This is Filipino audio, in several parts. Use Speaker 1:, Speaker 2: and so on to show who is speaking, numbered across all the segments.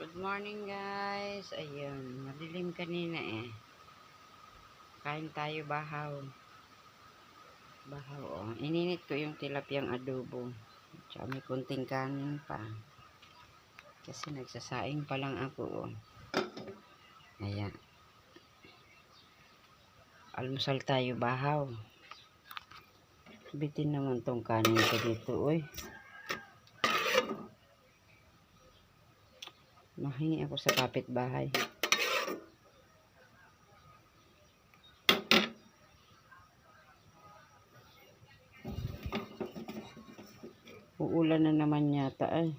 Speaker 1: Good morning guys. Ayun, madilim kanina eh. Kain tayo bahaw. Bahaw oh. Ininit ko yung tilapiyang adobo. Tsaka may kunting kanin pa. Kasi nagsasaing pa lang ako oh. Ayan. Almusal tayo bahaw. Bitin naman tong kanin ko dito oy. Mahingi ako sa kapitbahay. Uulan na naman yata ay.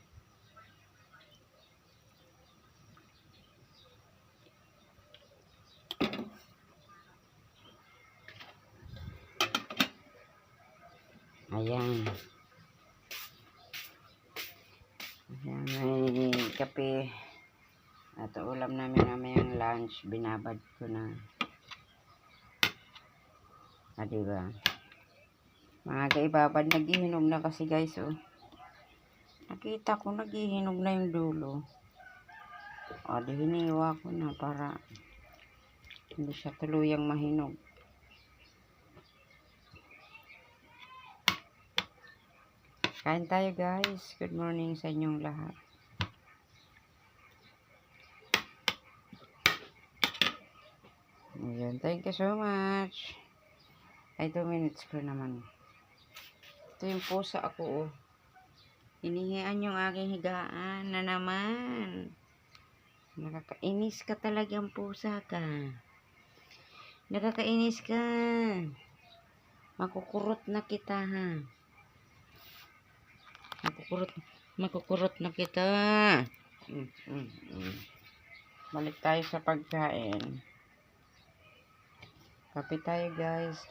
Speaker 1: Ayan. Ayan, may kape. At ulam namin yung lunch. Binabad ko na. Diba? Mga kaibabad, naghihinog na kasi guys, oh. Nakita ko, naghihinog na yung dulo. O, di hiniwa ko na para hindi siya tuluyang mahinog. Kain tayo guys. Good morning sa inyong lahat. Ayan, thank you so much. Ay, 2 minutes ko naman. Ito yung pusa ako, oh. Hinihian yung aking higaan na naman. Nakakainis ka talagang pusa ka. Nakakainis ka. Makukurot na kita, ha. Makukurot na kita. Balik tayo sa pagkain. Kape tayo, guys.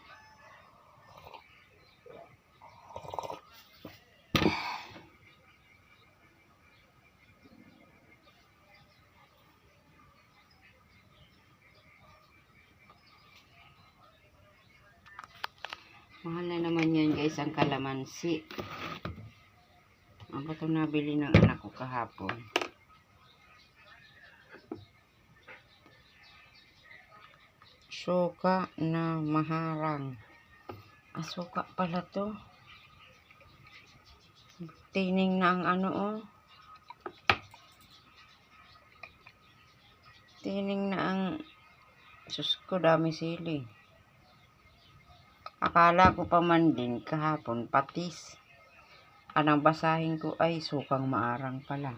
Speaker 1: Mahal na naman yan, guys, ang kalamansi. Ano ito nabili ng anak ko kahapon? Suka na maharang. Suka pala to. Tining na ang ano, oh. Tining na ang... Sus ko, dami sili. Akala ko pa man din kahapon patis. Anong basahin ko ay sukang maarang pala.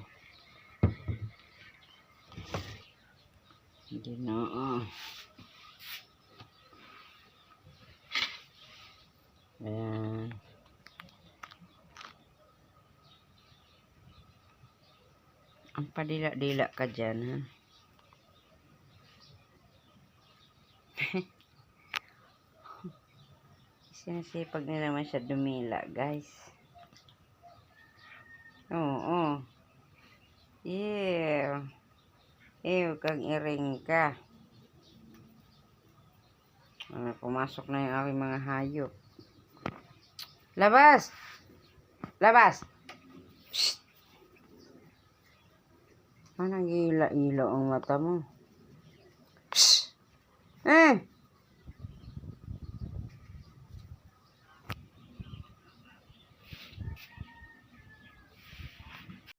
Speaker 1: Hindi na, oh. Ayan. Ang padila-dila ka dyan, ha? Sinasipag nila naman siya dumila, guys. Oo. Ew. Ew, kang iring ka. Pumasok na yung aking mga hayop. Labas! Labas! Shhh! Anong ila-ilo ang mata mo? Shhh!